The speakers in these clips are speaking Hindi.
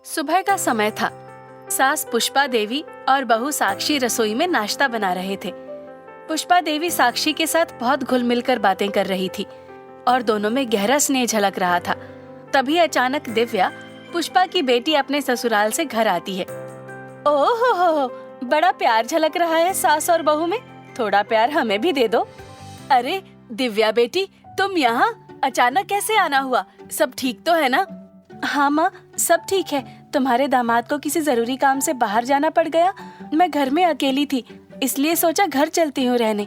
सुबह का समय था। सास पुष्पा देवी और बहू साक्षी रसोई में नाश्ता बना रहे थे। पुष्पा देवी साक्षी के साथ बहुत घुल मिलकर बातें कर रही थी और दोनों में गहरा स्नेह झलक रहा था। तभी अचानक दिव्या, पुष्पा की बेटी, अपने ससुराल से घर आती है। ओहो हो, बड़ा प्यार झलक रहा है सास और बहू में। थोड़ा प्यार हमें भी दे दो। अरे दिव्या बेटी, तुम यहाँ अचानक कैसे आना हुआ? सब ठीक तो है ना? हाँ माँ, सब ठीक है। तुम्हारे दामाद को किसी जरूरी काम से बाहर जाना पड़ गया। मैं घर में अकेली थी, इसलिए सोचा घर चलती हूँ रहने।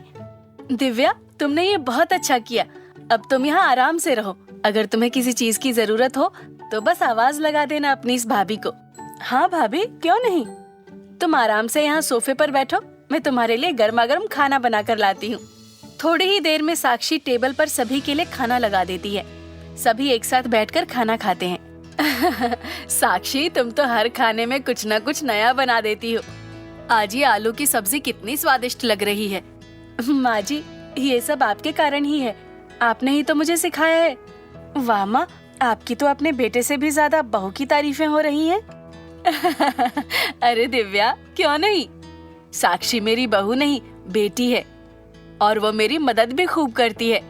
दिव्या, तुमने ये बहुत अच्छा किया। अब तुम यहाँ आराम से रहो। अगर तुम्हें किसी चीज की जरूरत हो तो बस आवाज लगा देना अपनी इस भाभी को। हाँ भाभी, क्यों नहीं। तुम आराम से यहाँ सोफे पर बैठो, मैं तुम्हारे लिए गर्मा गर्म खाना बना कर लाती हूँ। थोड़ी ही देर में साक्षी टेबल पर सभी के लिए खाना लगा देती है। सभी एक साथ बैठकर खाना खाते हैं। साक्षी, तुम तो हर खाने में कुछ न कुछ नया बना देती हो। आज ये आलू की सब्जी कितनी स्वादिष्ट लग रही है। माँ जी, ये सब आपके कारण ही है। आपने ही तो मुझे सिखाया है। वाह माँ, आपकी तो अपने बेटे से भी ज्यादा बहू की तारीफें हो रही हैं। अरे दिव्या, क्यों नहीं। साक्षी मेरी बहू नहीं, बेटी है और वो मेरी मदद भी खूब करती है।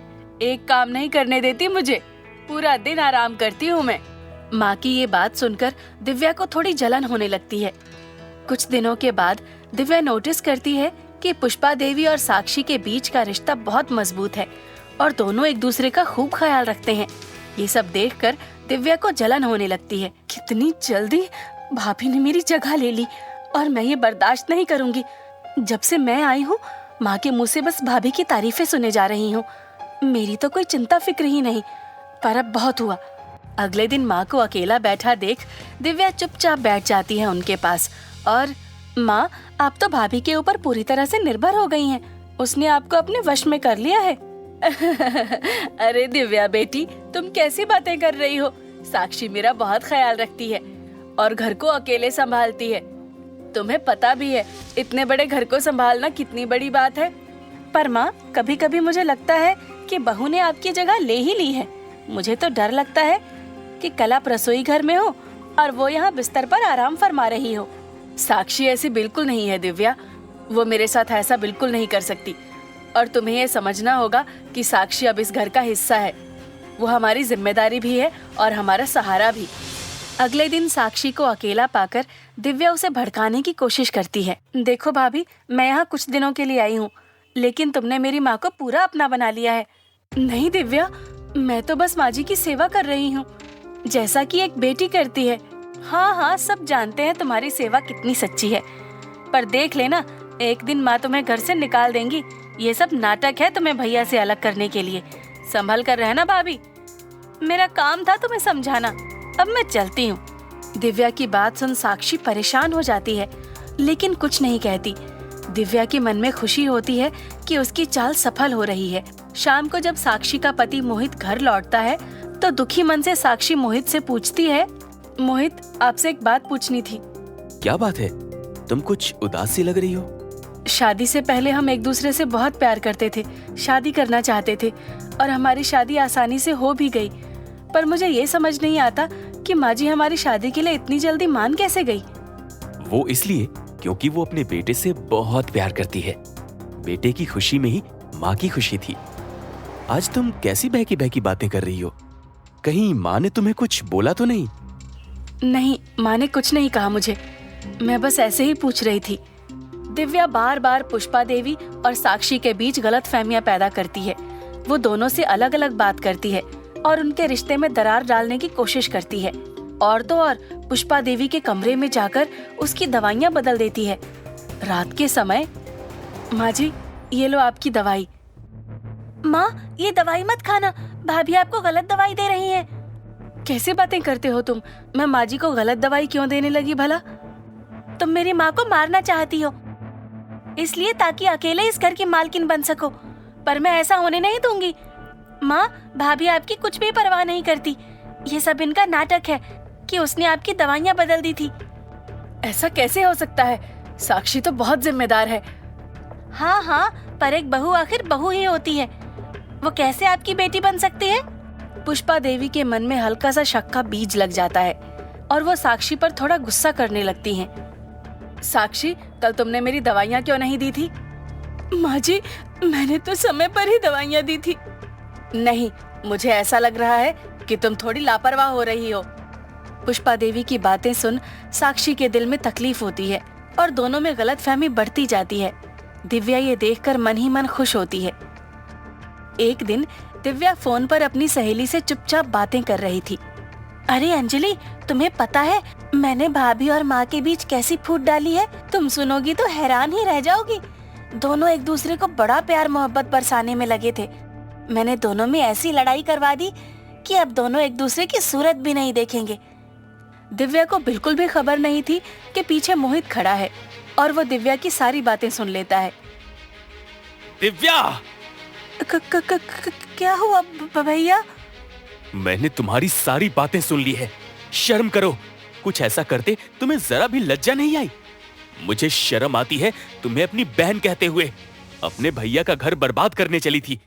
एक काम नहीं करने देती मुझे। पूरा दिन आराम करती हूँ मैं। माँ की ये बात सुनकर दिव्या को थोड़ी जलन होने लगती है। कुछ दिनों के बाद दिव्या नोटिस करती है कि पुष्पा देवी और साक्षी के बीच का रिश्ता बहुत मजबूत है और दोनों एक दूसरे का खूब ख्याल रखते हैं। ये सब देखकर दिव्या को जलन होने लगती है। कितनी जल्दी भाभी ने मेरी जगह ले ली और मैं ये बर्दाश्त नहीं करूंगी। जब से मैं आई हूँ, माँ के मुँह से बस भाभी की तारीफें सुने जा रही हूँ। मेरी तो कोई चिंता फिक्र ही नहीं। पर अब बहुत हुआ। अगले दिन माँ को अकेला बैठा देख दिव्या चुपचाप बैठ जाती है उनके पास और माँ, आप तो भाभी के ऊपर पूरी तरह से निर्भर हो गई हैं। उसने आपको अपने वश में कर लिया है। अरे दिव्या बेटी, तुम कैसी बातें कर रही हो? साक्षी मेरा बहुत ख्याल रखती है और घर को अकेले संभालती है। तुम्हें पता भी है इतने बड़े घर को संभालना कितनी बड़ी बात है। पर माँ, कभी कभी मुझे लगता है कि बहू ने आपकी जगह ले ही ली है। मुझे तो डर लगता है कि कल आप रसोई घर में हो और वो यहाँ बिस्तर पर आराम फरमा रही हो। साक्षी ऐसी बिल्कुल नहीं है दिव्या, वो मेरे साथ ऐसा बिल्कुल नहीं कर सकती। और तुम्हें ये समझना होगा कि साक्षी अब इस घर का हिस्सा है। वो हमारी जिम्मेदारी भी है और हमारा सहारा भी। अगले दिन साक्षी को अकेला पाकर दिव्या उसे भड़काने की कोशिश करती है। देखो भाभी, मैं यहाँ कुछ दिनों के लिए आई हूँ, लेकिन तुमने मेरी माँ को पूरा अपना बना लिया है। नहीं दिव्या, मैं तो बस माँ जी की सेवा कर रही हूँ, जैसा कि एक बेटी करती है। हाँ हाँ, सब जानते हैं तुम्हारी सेवा कितनी सच्ची है। पर देख लेना, एक दिन माँ तुम्हें घर से निकाल देंगी। ये सब नाटक है तुम्हें भैया से अलग करने के लिए। संभल कर रहना भाभी। मेरा काम था तुम्हें समझाना, अब मैं चलती हूँ। दिव्या की बात सुन साक्षी परेशान हो जाती है, लेकिन कुछ नहीं कहती। दिव्या के मन में खुशी होती है कि उसकी चाल सफल हो रही है। शाम को जब साक्षी का पति मोहित घर लौटता है तो दुखी मन से साक्षी मोहित से पूछती है, मोहित, आपसे एक बात पूछनी थी। क्या बात है? तुम कुछ उदास सी लग रही हो। शादी से पहले हम एक दूसरे से बहुत प्यार करते थे, शादी करना चाहते थे और हमारी शादी आसानी से हो भी गई। पर मुझे ये समझ नहीं आता कि माँ जी हमारी शादी के लिए इतनी जल्दी मान कैसे गई। वो इसलिए क्योंकि वो अपने बेटे से बहुत प्यार करती है। बेटे की खुशी में ही माँ की खुशी थी। आज तुम कैसी बहकी बहकी बातें कर रही हो? कहीं माँ ने तुम्हें कुछ बोला तो नहीं? नहीं, माँ ने कुछ नहीं कहा मुझे। मैं बस ऐसे ही पूछ रही थी। दिव्या बार बार पुष्पा देवी और साक्षी के बीच गलतफहमियां पैदा करती है। वो दोनों से अलग अलग बात करती है और उनके रिश्ते में दरार डालने की कोशिश करती है। और तो और पुष्पा देवी के कमरे में जाकर उसकी दवाइयां बदल देती है। रात के समय, माँ जी, ये लो आपकी दवाई। माँ, ये दवाई मत खाना, भाभी आपको गलत दवाई दे रही है। कैसे बातें करते हो तुम? मैं माँ जी को गलत दवाई क्यों देने लगी भला? तुम मेरी माँ को मारना चाहती हो, इसलिए ताकि अकेले इस घर की मालकिन बन सको। पर मैं ऐसा होने नहीं दूंगी। माँ, भाभी आपकी कुछ भी परवाह नहीं करती। ये सब इनका नाटक है कि उसने आपकी दवाइयाँ बदल दी थी। ऐसा कैसे हो सकता है? साक्षी तो बहुत जिम्मेदार है। हाँ हाँ, पर एक बहू आखिर बहू ही होती है। वो कैसे आपकी बेटी बन सकती है? पुष्पा देवी के मन में हल्का सा शक का बीज लग जाता है। और वो साक्षी पर थोड़ा गुस्सा करने लगती हैं। साक्षी, कल तुमने मेरी दवाइयाँ क्यों नहीं दी थी? माँ जी, मैंने तो समय पर ही दवाइयाँ दी थी। नहीं, मुझे ऐसा लग रहा है कि तुम थोड़ी लापरवाह हो रही हो। पुष्पा देवी की बातें सुन साक्षी के दिल में तकलीफ होती है और दोनों में गलतफहमी बढ़ती जाती है। दिव्या ये देखकर मन ही मन खुश होती है। एक दिन दिव्या फोन पर अपनी सहेली से चुपचाप बातें कर रही थी। अरे अंजलि, तुम्हें पता है मैंने भाभी और माँ के बीच कैसी फूट डाली है? तुम सुनोगी तो हैरान ही रह जाओगी। दोनों एक दूसरे को बड़ा प्यार मोहब्बत बरसाने में लगे थे। मैंने दोनों में ऐसी लड़ाई करवा दी कि अब दोनों एक दूसरे की सूरत भी नहीं देखेंगे। दिव्या को बिल्कुल भी खबर नहीं थी कि पीछे मोहित खड़ा है और वो दिव्या की सारी बातें सुन लेता है। दिव्या! क्या हुआ भैया? मैंने तुम्हारी सारी बातें सुन ली है। शर्म करो, कुछ ऐसा करते तुम्हें जरा भी लज्जा नहीं आई? मुझे शर्म आती है तुम्हें अपनी बहन कहते हुए। अपने भैया का घर बर्बाद करने चली थी।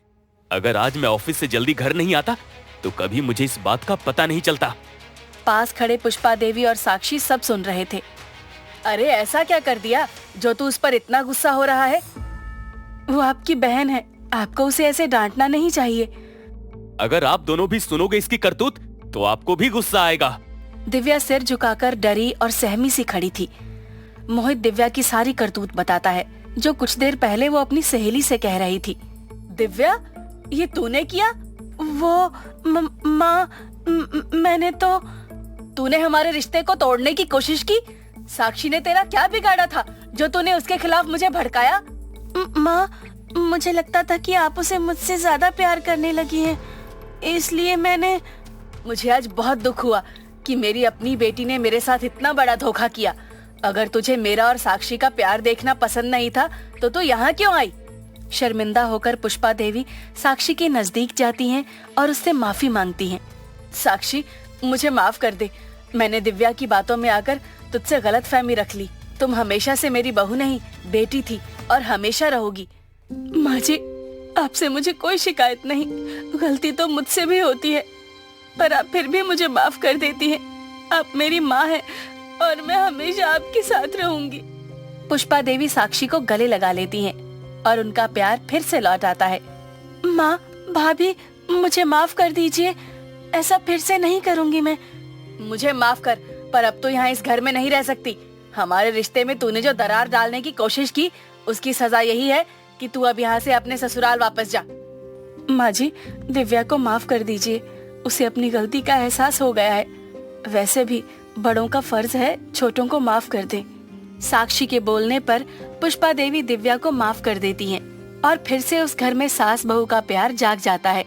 अगर आज मैं ऑफिस से जल्दी घर नहीं आता तो कभी मुझे इस बात का पता नहीं चलता। पास खड़े पुष्पा देवी और साक्षी सब सुन रहे थे। अरे ऐसा क्या कर दिया जो तू उस पर इतना गुस्सा हो रहा है? वो आपकी बहन है, आपको उसे ऐसे डांटना नहीं चाहिए। अगर आप दोनों भी सुनोगे इसकी करतूत तो आपको भी गुस्सा आएगा। दिव्या सिर झुकाकर डरी और सहमी सी खड़ी थी। मोहित दिव्या की सारी करतूत बताता है जो कुछ देर पहले वो अपनी सहेली से कह रही थी। दिव्या, ये तूने किया? वो माँ, मैंने तो। तूने हमारे रिश्ते को तोड़ने की कोशिश की? साक्षी ने तेरा क्या बिगाड़ा था जो तूने उसके खिलाफ मुझे भड़काया? माँ, मुझे लगता था कि आप उसे मुझसे ज्यादा प्यार करने लगी हैं, इसलिए मैंने। मुझे आज बहुत दुख हुआ कि मेरी अपनी बेटी ने मेरे साथ इतना बड़ा धोखा किया। अगर तुझे मेरा और साक्षी का प्यार देखना पसंद नहीं था तो तू यहाँ क्यों आई? शर्मिंदा होकर पुष्पा देवी साक्षी के नजदीक जाती हैं और उससे माफी मांगती हैं। साक्षी, मुझे माफ कर दे। मैंने दिव्या की बातों में आकर तुझसे गलतफहमी रख ली। तुम हमेशा से मेरी बहू नहीं, बेटी थी और हमेशा रहोगी। माँ जी, आपसे मुझे कोई शिकायत नहीं। गलती तो मुझसे भी होती है, पर आप फिर भी मुझे माफ कर देती हैं। आप मेरी माँ हैं और मैं हमेशा आपके साथ रहूंगी। पुष्पा देवी साक्षी को गले लगा लेती हैं और उनका प्यार फिर से लौट आता है। माँ, भाभी, मुझे माफ कर दीजिए। ऐसा फिर से नहीं करूंगी मैं। मुझे माफ कर, पर अब तो यहाँ इस घर में नहीं रह सकती। हमारे रिश्ते में तूने जो दरार डालने की कोशिश की, उसकी सजा यही है कि तू अब यहाँ से अपने ससुराल वापस जा। माँ जी, दिव्या को माफ कर दीजिए। उसे अपनी गलती का एहसास हो गया है। वैसे भी बड़ों का फर्ज है छोटों को माफ कर दें। साक्षी के बोलने पर पुष्पा देवी दिव्या को माफ कर देती हैं और फिर से उस घर में सास बहू का प्यार जाग जाता है।